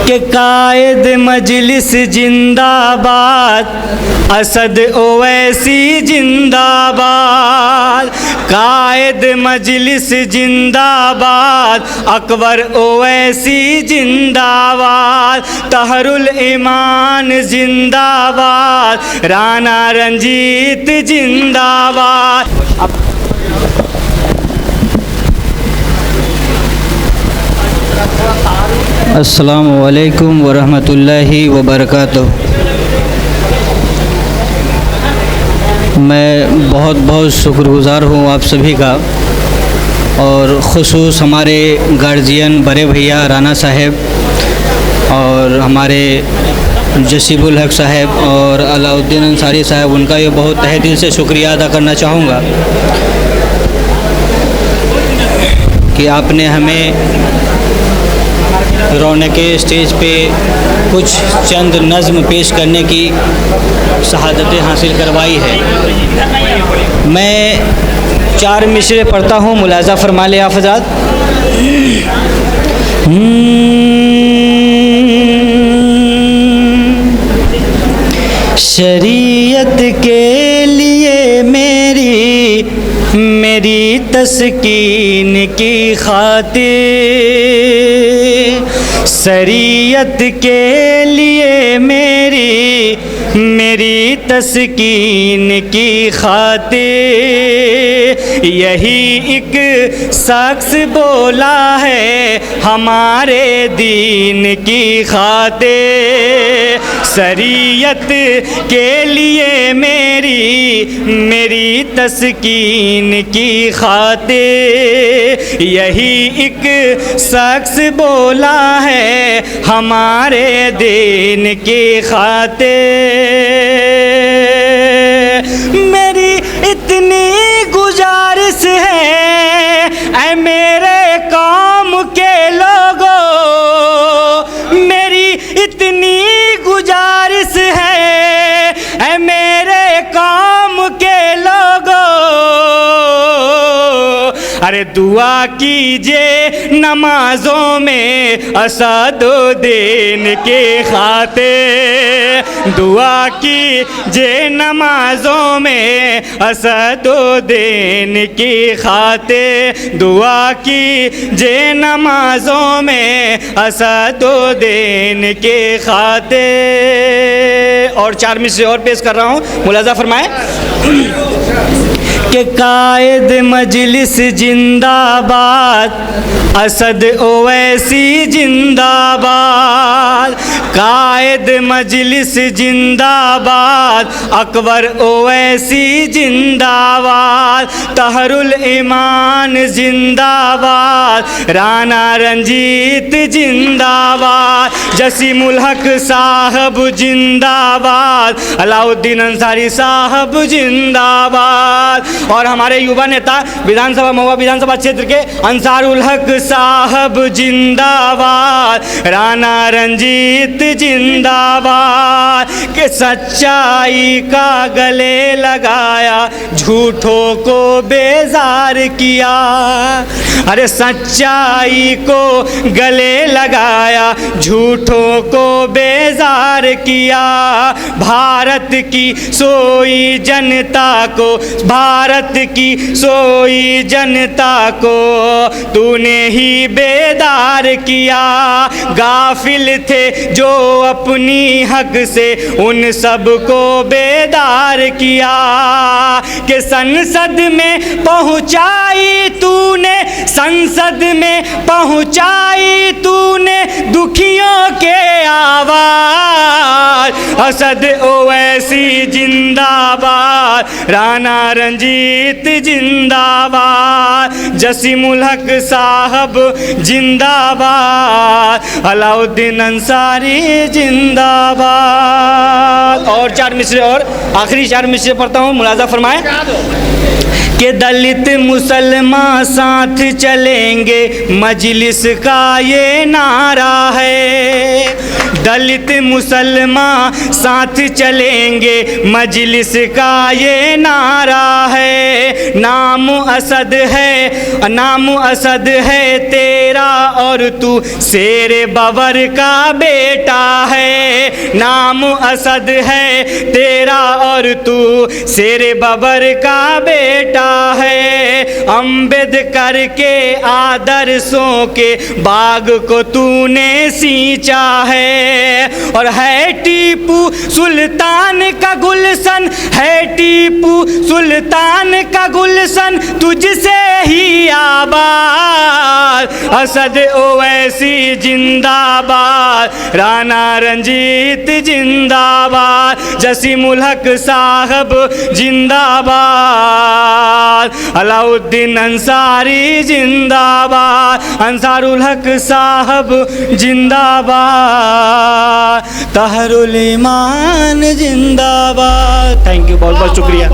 कि कायद मजलिस जिंदाबाद, असद ओवैसी जिंदाबाद। कायद मजलिस जिंदाबाद, अकबर ओवैसी जिंदाबाद। तहरुल ईमान जिंदाबाद, राना रंजीत जिंदाबाद। अस्सलामु अलैकुम वरहमतुल्लाहि वबरकातुहू। मैं बहुत बहुत शुक्रगुज़ार हूँ आप सभी का, और ख़ुसूस हमारे गार्जियन बड़े भैया राना साहब और हमारे जसीबुल हक साहब और अलाउद्दीन अंसारी साहब, उनका ये बहुत तहे दिल से शुक्रिया अदा करना चाहूँगा कि आपने हमें रौनक स्टेज पे कुछ चंद नज़्म पेश करने की शहादतें हासिल करवाई है। मैं 4 मिसरे पढ़ता हूँ, मुलाज़ा फरमा ले आफ़ज़ात। शरीयत के लिए मेरी तस्कीन की खातिर, शरीयत के लिए मेरी तस्कीन की खातिर, यही एक शख्स बोला है हमारे दीन की खातिर। शरीयत के लिए मेरी तस्कीन की खातिर, यही एक शख्स बोला है हमारे दीन की खातिर। मेरी इतनी गुजारिश है ऐ मेरे कौम के लोगों, मेरी इतनी गुजारिश है ऐ मेरे कौम के लोगों, अरे दुआ कीजिए नमाजों में असदुद्दीन के खातिर। दुआ कीजिए नमाजों में असदुद्दीन की खातिर। दुआ कीजिए नमाजों में असदुद्दीन के खातिर। और 4 मिसरे और पेश कर रहा हूँ, मुलाज़ा फरमाएं। कि कायद मजलिस जिंदाबाद, असद ओवैसी जिंदाबाद। कायद मजलिस जिंदाबाद, अकबर ओवैसी जिंदाबाद। तहरुल ईमान जिंदाबाद, राना रंजीत जिंदाबाद। जसीमुल हक साहब जिंदाबाद, अलाउद्दीन अंसारी साहब जिंदाबाद। और हमारे युवा नेता विधानसभा महुआ विधानसभा क्षेत्र के अंसारुल हक साहब जिंदाबाद, राना रंजीत जिंदाबाद। के सच्चाई का गले लगाया, झूठों को बेजार किया। अरे सच्चाई को गले लगाया, झूठों को बेजार किया। भारत की सोई जनता को, भारत की सोई जनता को तूने ही बेदार किया। गाफिल थे जो अपनी हक से, उन सब को बेदार किया। कि संसद में पहुंचाई तूने, संसद में पहुंचाई तूने दुखियों के आवाज। असद ओवैसी जिंदाबाद, राना रंजीत जिंदाबाद। जसीमुल हक साहब जिंदाबाद, अलाउद्दीन अंसारी जिंदाबाद। और 4 मिसरे और आखिरी 4 मिसरे पढ़ता हूँ, मुलाज़ा फरमाएं। कि दलित मुसलमान साथ चलेंगे, मजलिस का ये नारा है। दलित मुसलमान साथ चलेंगे मजलिस का ये नारा है। नाम असद है तेरा और तू शेर बबर का बेटा है। नाम असद है तेरा और तू शेर बबर का बेटा है। अम्बेडकर के आदर्शों के बाग को तूने सींचा है। और है टीपू सुल्तान का गुलशन, है टीपू सुल्तान का गुलशन तुझसे ही आबाद। असद ओवैसी जिंदाबाद, राणा रंजीत जिंदाबाद, जसीमुल हक साहब जिंदाबाद, अलाउद्दीन अंसारी जिंदाबाद, अंसारुल हक साहब जिंदाबाद, तहरुल ईमान जिंदाबाद। थैंक यू, बहुत बहुत शुक्रिया।